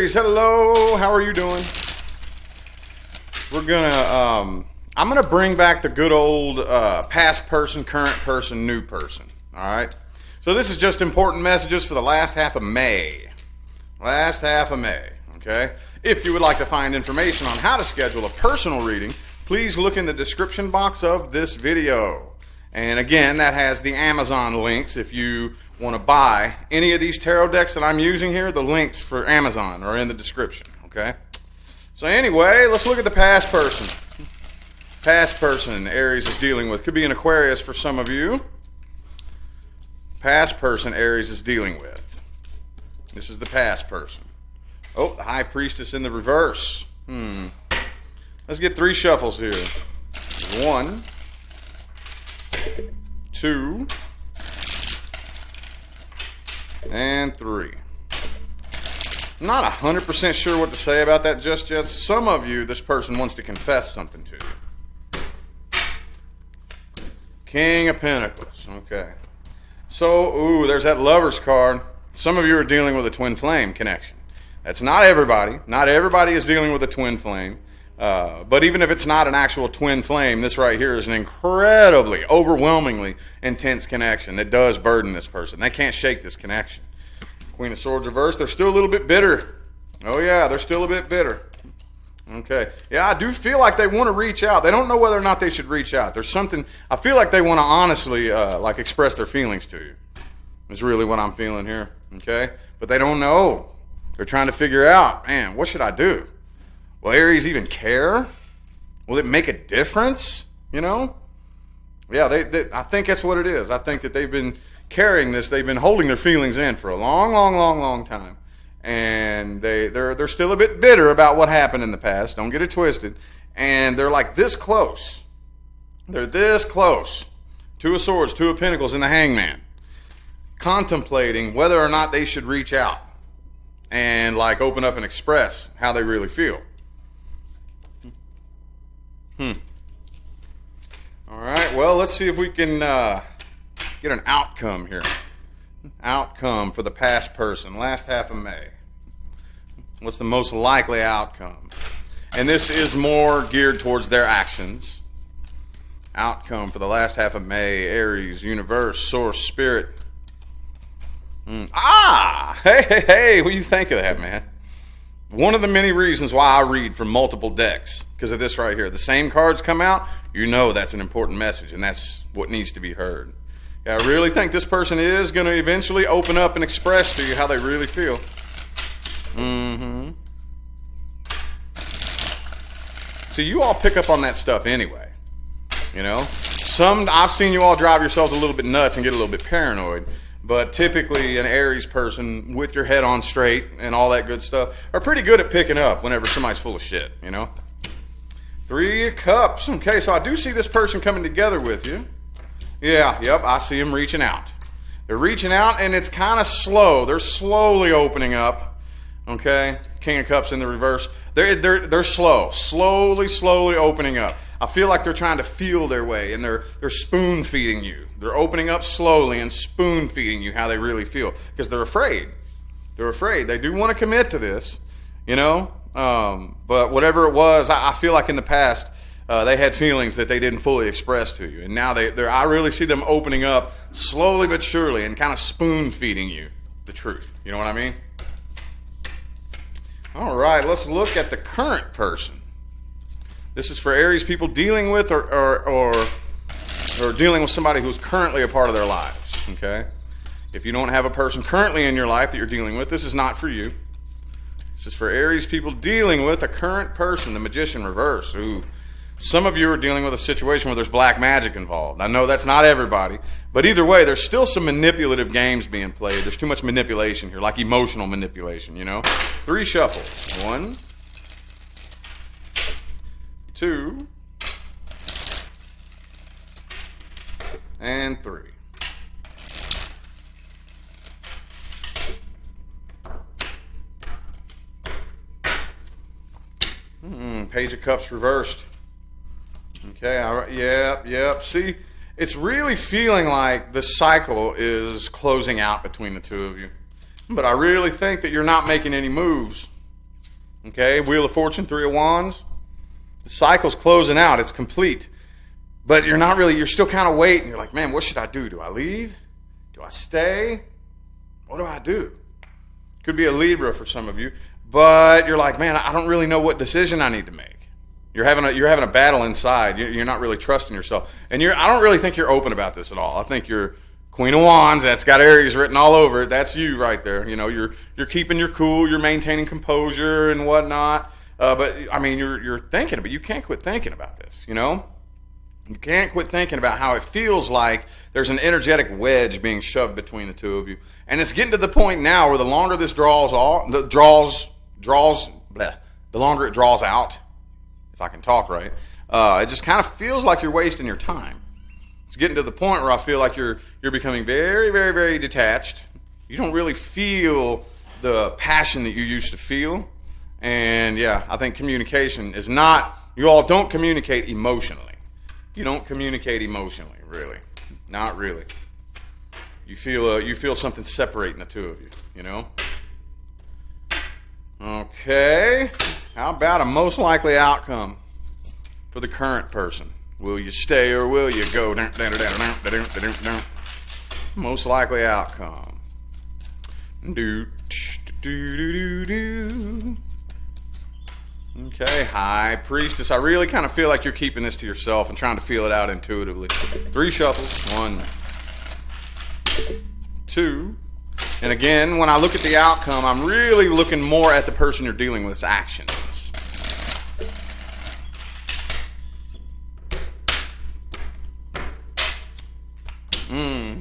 Aries, hello. How are you doing? We're gonna, I'm gonna bring back the good old past person, current person, new person. All right. So this is just important messages for the last half of May. Last half of May. Okay. If you would like to find information on how to schedule a personal reading, please look in the description box of this video. And again, that has the Amazon links. If you want to buy any of these tarot decks that I'm using here, the links for Amazon are in the description, okay? So anyway, let's look at the past person. Past person Aries is dealing with. Could be an Aquarius for some of you. Past person Aries is dealing with. This is the past person. Oh, the High Priestess in the reverse. Let's get 3 shuffles here. 1, 2, and 3. I'm not 100% sure what to say about that just yet. Some of you, this person wants to confess something to you. King of Pentacles. Okay. So, there's that Lover's card. Some of you are dealing with a twin flame connection. That's not everybody. Not everybody is dealing with a twin flame. But even if it's not an actual twin flame, this right here is an incredibly, overwhelmingly intense connection that does burden this person. They can't shake this connection. Queen of Swords reversed. They're still a little bit bitter. Oh yeah, they're still a bit bitter. Okay. Yeah, I do feel like they want to reach out. They don't know whether or not they should reach out. There's something, I feel like they want to honestly like express their feelings to you. Is really what I'm feeling here. Okay? But they don't know. They're trying to figure out, man, what should I do? Will Aries even care? Will it make a difference? You know? Yeah, I think that's what it is. I think that they've been carrying this. They've been holding their feelings in for a long time. And they're still a bit bitter about what happened in the past. Don't get it twisted. And they're like this close. They're this close. 2 of Swords, 2 of Pentacles, and the Hangman. Contemplating whether or not they should reach out and like open up and express how they really feel. All right, well, let's see if we can get an outcome here. Outcome for the past person, last half of May. What's the most likely outcome? And this is more geared towards their actions. Outcome for the last half of May, Aries, Universe, Source, Spirit. Hey, what do you think of that, man? One of the many reasons why I read from multiple decks, because of this right here. The same cards come out, you know that's an important message, and that's what needs to be heard. Yeah, I really think this person is going to eventually open up and express to you how they really feel. So you all pick up on that stuff anyway. You know? I've seen you all drive yourselves a little bit nuts and get a little bit paranoid. But typically an Aries person with your head on straight and all that good stuff are pretty good at picking up whenever somebody's full of shit, you know? 3 of Cups. Okay, so I do see this person coming together with you. Yeah, yep, I see them reaching out. They're reaching out and it's kind of slow. They're slowly opening up. Okay? King of Cups in the reverse. They're slowly opening up. I feel like they're trying to feel their way, and they're spoon feeding you. They're opening up slowly and spoon feeding you how they really feel, because they're afraid. They're afraid. They do want to commit to this, you know. But whatever it was, I feel like in the past they had feelings that they didn't fully express to you, and now I really see them opening up slowly but surely and kind of spoon feeding you the truth. You know what I mean? All right, let's look at the current person. This is for Aries people dealing with or dealing with somebody who's currently a part of their lives, okay? If you don't have a person currently in your life that you're dealing with, this is not for you. This is for Aries people dealing with a current person, the Magician reverse. Ooh, some of you are dealing with a situation where there's black magic involved. I know that's not everybody, but either way, there's still some manipulative games being played. There's too much manipulation here, like emotional manipulation, you know? 3 shuffles. 1, 2, and 3. Page of Cups reversed. Okay, yep. See, it's really feeling like the cycle is closing out between the two of you. But I really think that you're not making any moves. Okay, Wheel of Fortune, Three of Wands. The cycle's closing out. It's complete. But you're still kind of waiting. You're like, man, what should I do? Do I leave? Do I stay? What do I do? Could be a Libra for some of you. But you're like, man, I don't really know what decision I need to make. You're having a battle inside. You're not really trusting yourself. And I don't really think you're open about this at all. I think you're Queen of Wands, that's got Aries written all over it. That's you right there. You're keeping your cool. You're maintaining composure and whatnot. But I mean, you're thinking, but you can't quit thinking about this. You can't quit thinking about how it feels like there's an energetic wedge being shoved between the two of you, and it's getting to the point now where the longer this the longer it draws out. If I can talk right, it just kind of feels like you're wasting your time. It's getting to the point where I feel like you're becoming very, very, very detached. You don't really feel the passion that you used to feel. And yeah, I think communication is not, you all don't communicate emotionally. You don't communicate emotionally, really. Not really. You feel something separating the two of you, Okay. How about a most likely outcome for the current person? Will you stay or will you go? Most likely outcome. Okay, High Priestess. I really kind of feel like you're keeping this to yourself and trying to feel it out intuitively. 3 shuffles. 1, 2. And again, when I look at the outcome, I'm really looking more at the person you're dealing with's actions.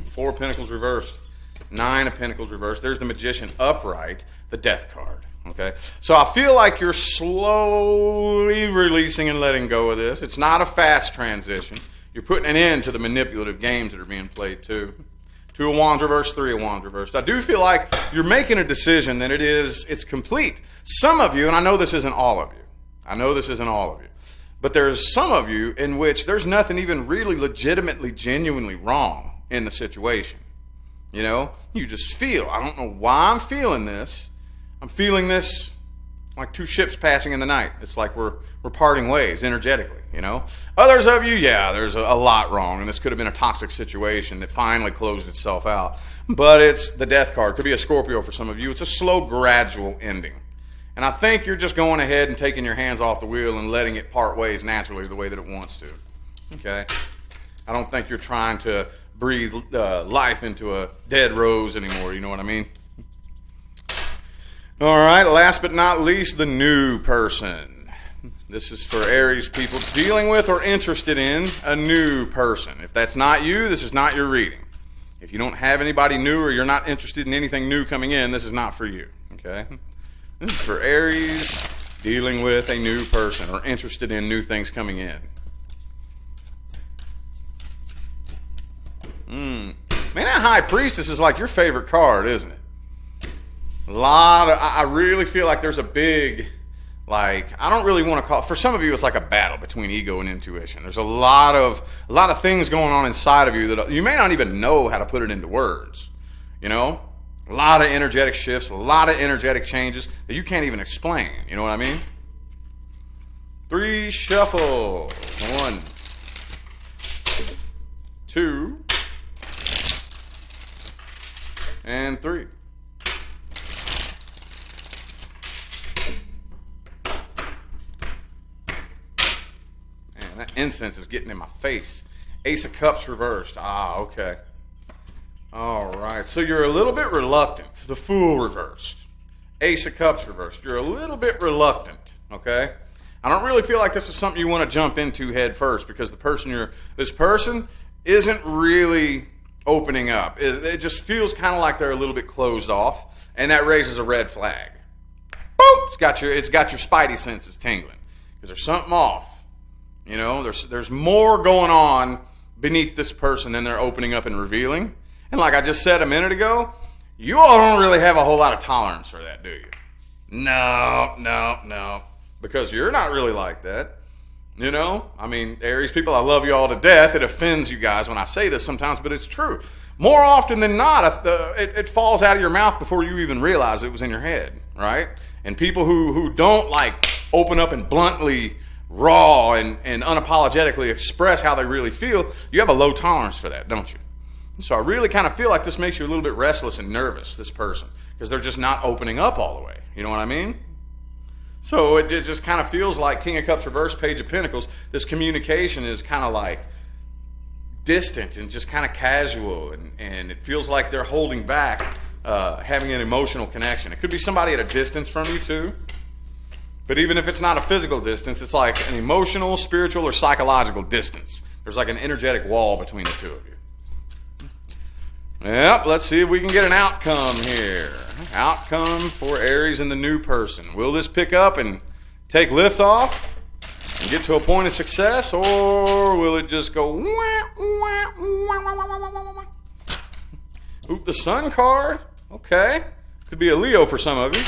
4 of Pentacles reversed. 9 of Pentacles reversed. There's the Magician upright, the Death card. Okay, so I feel like you're slowly releasing and letting go of this. It's not a fast transition. You're putting an end to the manipulative games that are being played too. 2 of Wands reversed, 3 of Wands reversed. I do feel like you're making a decision that it's complete. Some of you, and I know this isn't all of you, but there's some of you in which there's nothing even really legitimately, genuinely wrong in the situation. You just feel, I don't know why I'm feeling this. I'm feeling this like 2 ships passing in the night. It's like we're parting ways energetically, Others of you, yeah, there's a lot wrong, and this could have been a toxic situation that finally closed itself out. But it's the Death card. Could be a Scorpio for some of you. It's a slow, gradual ending. And I think you're just going ahead and taking your hands off the wheel and letting it part ways naturally the way that it wants to. Okay? I don't think you're trying to breathe life into a dead rose anymore. You know what I mean? All right, last but not least, the new person. This is for Aries people dealing with or interested in a new person. If that's not you, this is not your reading. If you don't have anybody new or you're not interested in anything new coming in, this is not for you. Okay? This is for Aries dealing with a new person or interested in new things coming in. Man, that High Priestess is like your favorite card, isn't it? I really feel like there's a big, I don't really want to call it, for some of you it's like a battle between ego and intuition. There's a lot of things going on inside of you that you may not even know how to put it into words. A lot of energetic shifts, a lot of energetic changes that you can't even explain. You know what I mean? 3 shuffle. 1, 2, and 3. Man, that incense is getting in my face. Ace of Cups reversed. Okay. All right. So you're a little bit reluctant. The Fool reversed. Ace of Cups reversed. You're a little bit reluctant. Okay. I don't really feel like this is something you want to jump into head first because this person isn't really opening up. It just feels kind of like they're a little bit closed off, and that raises a red flag. Boom! It's got your spidey senses tingling because there's something off. There's more going on beneath this person than they're opening up and revealing. And like I just said a minute ago, you all don't really have a whole lot of tolerance for that, do you? No. Because you're not really like that. Aries people, I love you all to death. It offends you guys when I say this sometimes, but it's true. More often than not, it falls out of your mouth before you even realize it was in your head, right? And people who don't like open up and bluntly, raw, and unapologetically express how they really feel, you have a low tolerance for that, don't you? So I really kind of feel like this makes you a little bit restless and nervous, this person, because they're just not opening up all the way. You know what I mean? So it just kind of feels like King of Cups reverse, Page of Pentacles. This communication is kind of like distant and just kind of casual, and it feels like they're holding back having an emotional connection. It could be somebody at a distance from you too. But even if it's not a physical distance, it's like an emotional, spiritual, or psychological distance. There's like an energetic wall between the two of you. Yep, let's see if we can get an outcome here. Outcome for Aries and the new person. Will this pick up and take lift off and get to a point of success, or will it just go Oop, the Sun card. Okay. Could be a Leo for some of you.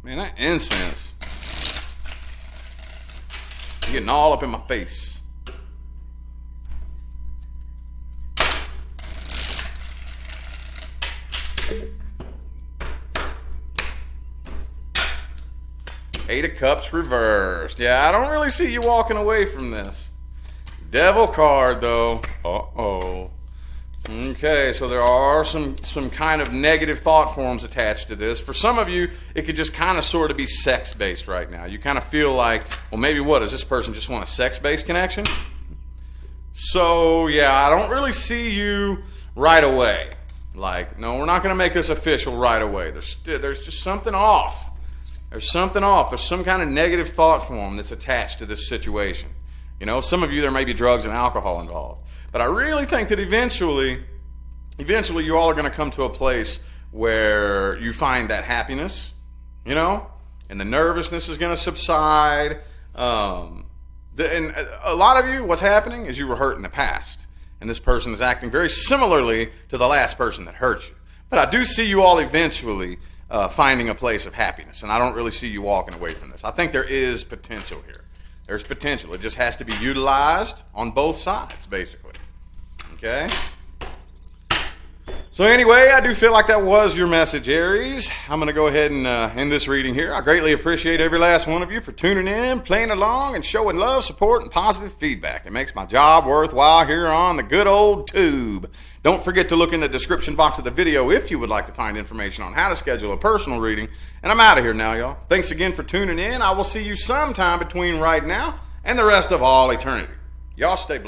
Man, that incense. Getting all up in my face. Eight of Cups reversed. Yeah, I don't really see you walking away from this. Devil card, though. Uh-oh. Okay, so there are some kind of negative thought forms attached to this. For some of you, it could just kind of sort of be sex-based right now. You kind of feel like, well, maybe what? Does this person just want a sex-based connection? So, yeah, I don't really see you right away. Like, no, we're not going to make this official right away. There's just something off. There's something off. There's some kind of negative thought form that's attached to this situation. You know, some of you, there may be drugs and alcohol involved. But I really think that eventually you all are going to come to a place where you find that happiness, you know, and the nervousness is going to subside. And a lot of you, what's happening is you were hurt in the past. And this person is acting very similarly to the last person that hurt you. But I do see you all eventually finding a place of happiness. And I don't really see you walking away from this. I think there is potential here. There's potential. It just has to be utilized on both sides, basically. Okay? So anyway, I do feel like that was your message, Aries. I'm going to go ahead and end this reading here. I greatly appreciate every last one of you for tuning in, playing along, and showing love, support, and positive feedback. It makes my job worthwhile here on the good old tube. Don't forget to look in the description box of the video if you would like to find information on how to schedule a personal reading. And I'm out of here now, y'all. Thanks again for tuning in. I will see you sometime between right now and the rest of all eternity. Y'all stay blessed.